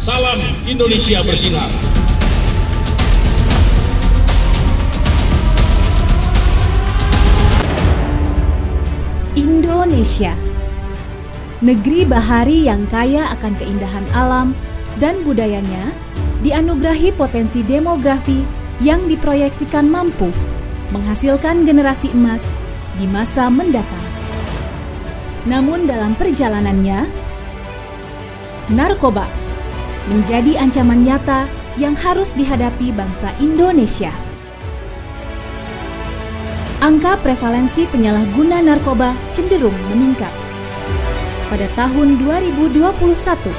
Salam Indonesia bersinar. Indonesia, negeri bahari yang kaya akan keindahan alam dan budayanya, dianugerahi potensi demografi yang diproyeksikan mampu menghasilkan generasi emas di masa mendatang. Namun dalam perjalanannya, narkoba menjadi ancaman nyata yang harus dihadapi bangsa Indonesia. Angka prevalensi penyalahguna narkoba cenderung meningkat. Pada tahun 2021,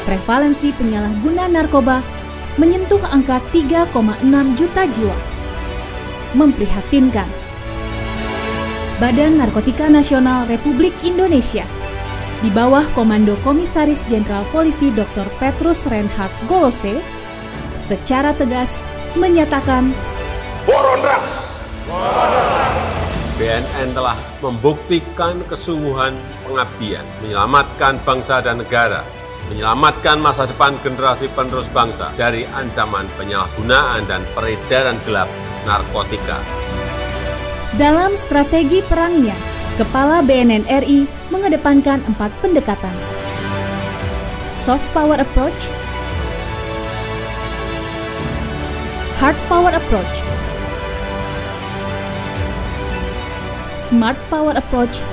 prevalensi penyalahguna narkoba menyentuh angka 3,6 juta jiwa. Memprihatinkan. Badan Narkotika Nasional Republik Indonesia di bawah Komando Komisaris Jenderal Polisi Dr. Petrus Reinhard Golose secara tegas menyatakan War on Drugs. BNN telah membuktikan kesungguhan pengabdian, menyelamatkan bangsa dan negara, menyelamatkan masa depan generasi penerus bangsa dari ancaman penyalahgunaan dan peredaran gelap narkotika. Dalam strategi perangnya, Kepala BNN RI mengedepankan 4 pendekatan. Soft power approach, hard power approach, smart power approach,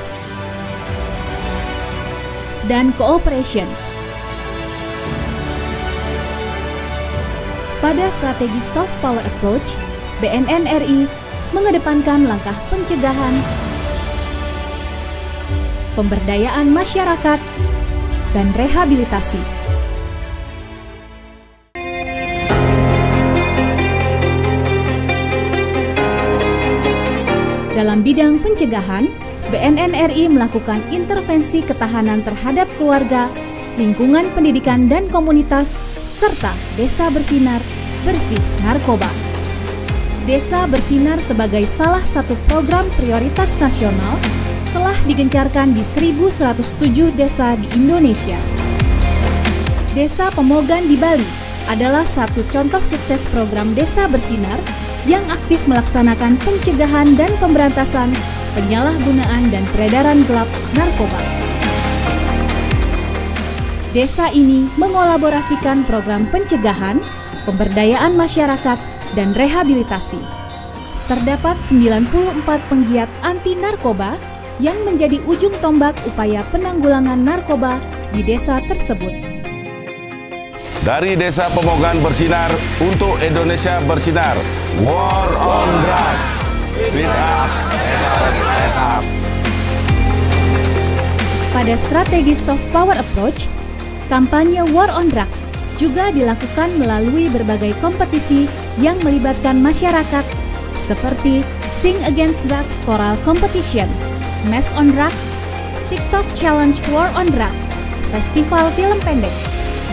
dan cooperation. Pada strategi soft power approach, BNN RI mengedepankan langkah pencegahan, pemberdayaan masyarakat, dan rehabilitasi. Dalam bidang pencegahan, BNN RI melakukan intervensi ketahanan terhadap keluarga, lingkungan pendidikan dan komunitas, serta Desa Bersinar bersih narkoba. Desa Bersinar sebagai salah satu program prioritas nasional telah digencarkan di 1.107 desa di Indonesia. Desa Pemogan di Bali adalah satu contoh sukses program Desa Bersinar yang aktif melaksanakan pencegahan dan pemberantasan penyalahgunaan dan peredaran gelap narkoba. Desa ini mengolaborasikan program pencegahan, pemberdayaan masyarakat, dan rehabilitasi. Terdapat 94 penggiat anti narkoba yang menjadi ujung tombak upaya penanggulangan narkoba di desa tersebut. Dari Desa Pemogan Bersinar untuk Indonesia Bersinar. War on Drugs. Speed up, stand up. Pada strategi soft power approach, kampanye War on Drugs juga dilakukan melalui berbagai kompetisi yang melibatkan masyarakat seperti Sing Against Drugs Choral Competition, Smash on Drugs, TikTok Challenge War on Drugs, Festival Film Pendek,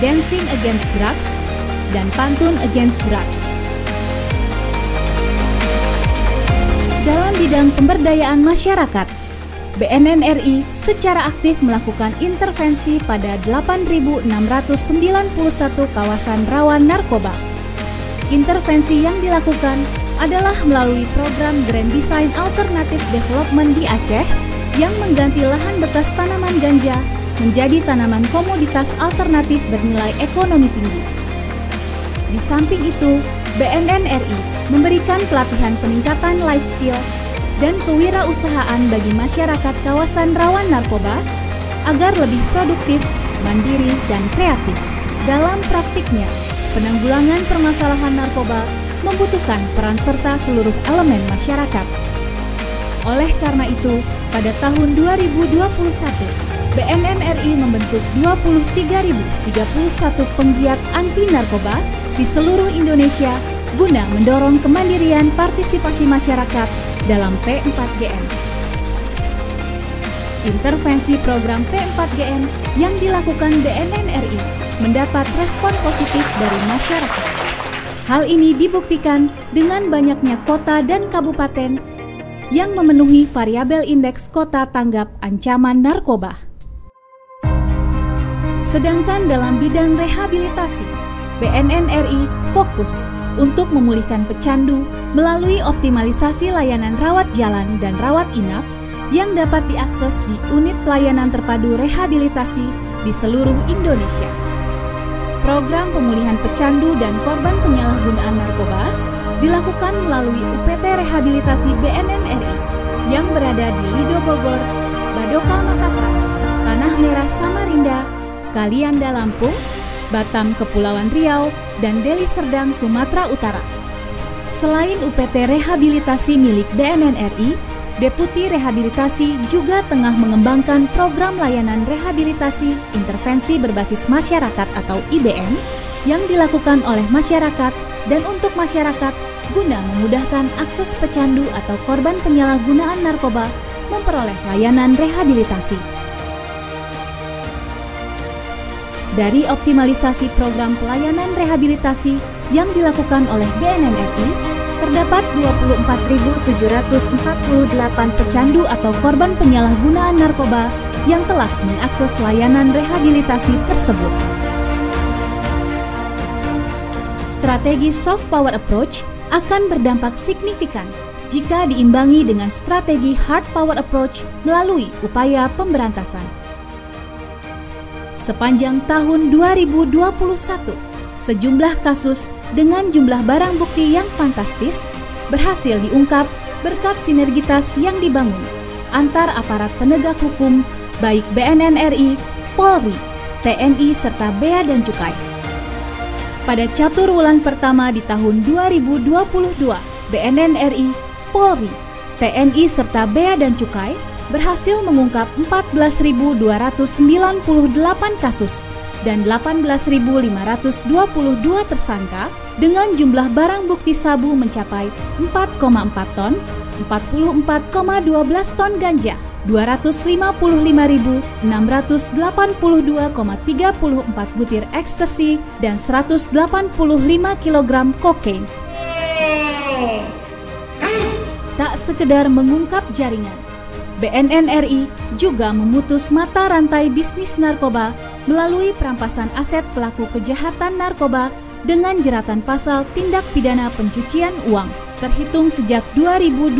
Dancing Against Drugs, dan Pantun Against Drugs. Dalam bidang pemberdayaan masyarakat, BNN RI secara aktif melakukan intervensi pada 8.691 kawasan rawan narkoba. Intervensi yang dilakukan adalah melalui program Grand Design Alternative Development di Aceh yang mengganti lahan bekas tanaman ganja menjadi tanaman komoditas alternatif bernilai ekonomi tinggi. Di samping itu, BNN RI memberikan pelatihan peningkatan life skill dan kewirausahaan bagi masyarakat kawasan rawan narkoba agar lebih produktif, mandiri, dan kreatif. Dalam praktiknya, penanggulangan permasalahan narkoba membutuhkan peran serta seluruh elemen masyarakat. Oleh karena itu, pada tahun 2021, BNN RI membentuk 23.031 penggiat anti narkoba di seluruh Indonesia guna mendorong kemandirian partisipasi masyarakat dalam P4GN. intervensi program P4GN yang dilakukan BNN RI mendapat respon positif dari masyarakat. Hal ini dibuktikan dengan banyaknya kota dan kabupaten yang memenuhi variabel indeks kota tanggap ancaman narkoba. Sedangkan dalam bidang rehabilitasi, BNN RI fokus untuk memulihkan pecandu melalui optimalisasi layanan rawat jalan dan rawat inap yang dapat diakses di unit pelayanan terpadu rehabilitasi di seluruh Indonesia. Program pemulihan pecandu dan korban penyalahgunaan narkoba dilakukan melalui UPT Rehabilitasi BNN RI yang berada di Lido Bogor, Badoka Makassar, Tanah Merah Samarinda, Kalianda Lampung, Batam Kepulauan Riau, dan Deli Serdang Sumatera Utara. Selain UPT Rehabilitasi milik BNN RI, Deputi Rehabilitasi juga tengah mengembangkan program layanan rehabilitasi intervensi berbasis masyarakat atau IBM yang dilakukan oleh masyarakat dan untuk masyarakat guna memudahkan akses pecandu atau korban penyalahgunaan narkoba memperoleh layanan rehabilitasi. Dari optimalisasi program pelayanan rehabilitasi yang dilakukan oleh BNN RI, terdapat 24.748 pecandu atau korban penyalahgunaan narkoba yang telah mengakses layanan rehabilitasi tersebut. Strategi soft power approach akan berdampak signifikan jika diimbangi dengan strategi hard power approach melalui upaya pemberantasan. Sepanjang tahun 2021, sejumlah kasus dengan jumlah barang bukti yang fantastis berhasil diungkap berkat sinergitas yang dibangun antar aparat penegak hukum baik BNN RI, Polri, TNI, serta Bea dan Cukai. Pada catur wulan pertama di tahun 2022, BNN RI, Polri, TNI, serta Bea dan Cukai berhasil mengungkap 14.298 kasus dan 18.522 tersangka dengan jumlah barang bukti sabu mencapai 4,4 ton, 44,12 ton ganja, 255.682,34 butir ekstasi, dan 185 kg kokain. Tak sekedar mengungkap jaringan, BNN RI juga memutus mata rantai bisnis narkoba melalui perampasan aset pelaku kejahatan narkoba dengan jeratan pasal tindak pidana pencucian uang terhitung sejak 2021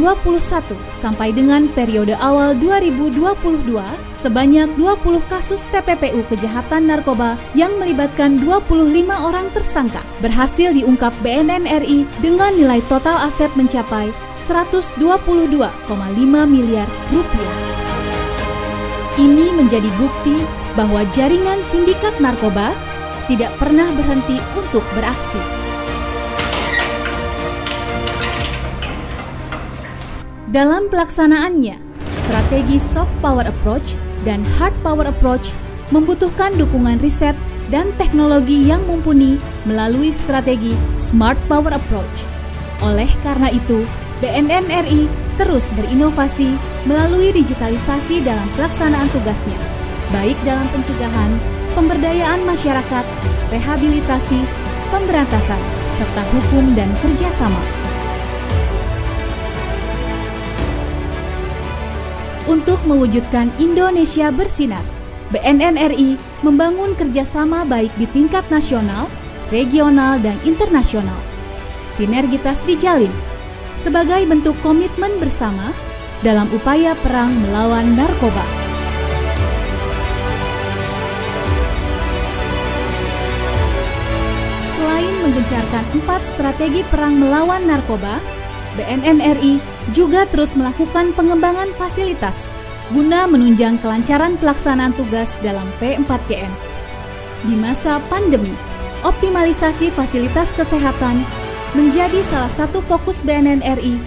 sampai dengan periode awal 2022 sebanyak 20 kasus TPPU kejahatan narkoba yang melibatkan 25 orang tersangka berhasil diungkap BNN RI dengan nilai total aset mencapai 122,5 miliar rupiah. Ini menjadi bukti bahwa jaringan sindikat narkoba tidak pernah berhenti untuk beraksi. Dalam pelaksanaannya, strategi soft power approach dan hard power approach membutuhkan dukungan riset dan teknologi yang mumpuni melalui strategi smart power approach. Oleh karena itu, BNN RI terus berinovasi melalui digitalisasi dalam pelaksanaan tugasnya, baik dalam pencegahan, pemberdayaan masyarakat, rehabilitasi, pemberantasan, serta hukum dan kerjasama. Untuk mewujudkan Indonesia bersinar, BNN RI membangun kerjasama baik di tingkat nasional, regional, dan internasional. Sinergitas dijalin sebagai bentuk komitmen bersama dalam upaya perang melawan narkoba. Selain menggencarkan 4 strategi perang melawan narkoba, BNN RI juga terus melakukan pengembangan fasilitas guna menunjang kelancaran pelaksanaan tugas dalam P4GN. Di masa pandemi, optimalisasi fasilitas kesehatan menjadi salah satu fokus BNN RI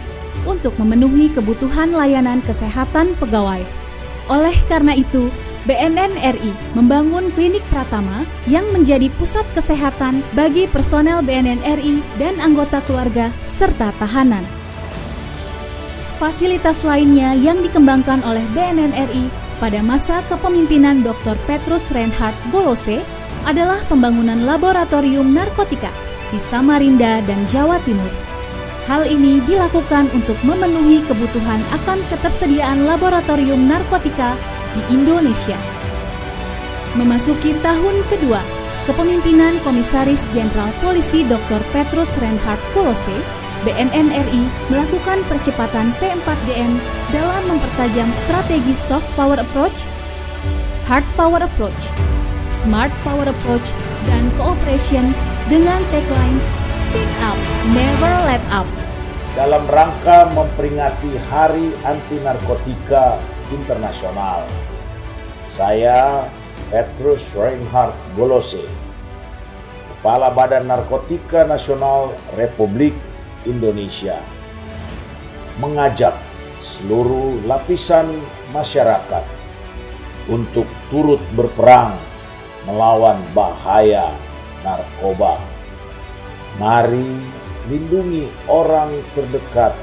untuk memenuhi kebutuhan layanan kesehatan pegawai. Oleh karena itu, BNN RI membangun klinik Pratama yang menjadi pusat kesehatan bagi personel BNN RI dan anggota keluarga serta tahanan. Fasilitas lainnya yang dikembangkan oleh BNN RI pada masa kepemimpinan Dr. Petrus Reinhard Golose adalah pembangunan laboratorium narkotika di Samarinda dan Jawa Timur. Hal ini dilakukan untuk memenuhi kebutuhan akan ketersediaan laboratorium narkotika di Indonesia. Memasuki tahun kedua kepemimpinan Komisaris Jenderal Polisi Dr. Petrus Reinhard Golose, BNN RI melakukan percepatan P4GN dalam mempertajam strategi soft power approach, hard power approach, smart power approach, dan cooperation dengan tagline Speak Up, Never Let Up. Dalam rangka memperingati Hari Anti Narkotika Internasional, saya, Petrus Reinhard Golose, Kepala Badan Narkotika Nasional Republik Indonesia, mengajak seluruh lapisan masyarakat untuk turut berperang melawan bahaya narkoba. Mari lindungi orang terdekat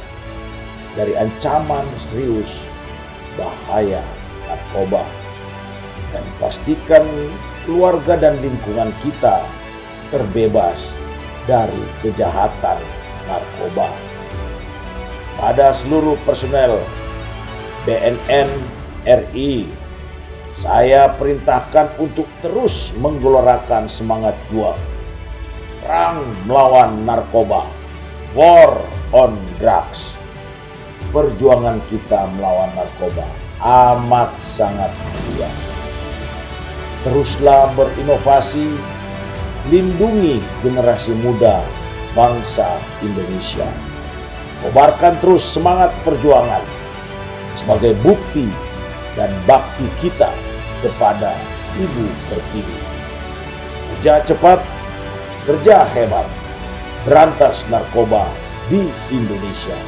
dari ancaman serius bahaya narkoba dan pastikan keluarga dan lingkungan kita terbebas dari kejahatan narkoba. Pada seluruh personel BNN RI, saya perintahkan untuk terus menggelorakan semangat juang perang melawan narkoba, war on drugs. Perjuangan kita melawan narkoba amat sangat mulia. Teruslah berinovasi, lindungi generasi muda bangsa Indonesia. Kobarkan terus semangat perjuangan sebagai bukti dan bakti kita kepada Ibu Pertiwi. Kerja cepat, kerja hebat, berantas narkoba di Indonesia.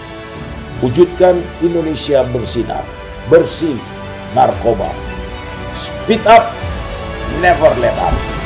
Wujudkan Indonesia bersinar, bersih narkoba. Speed up, never let up.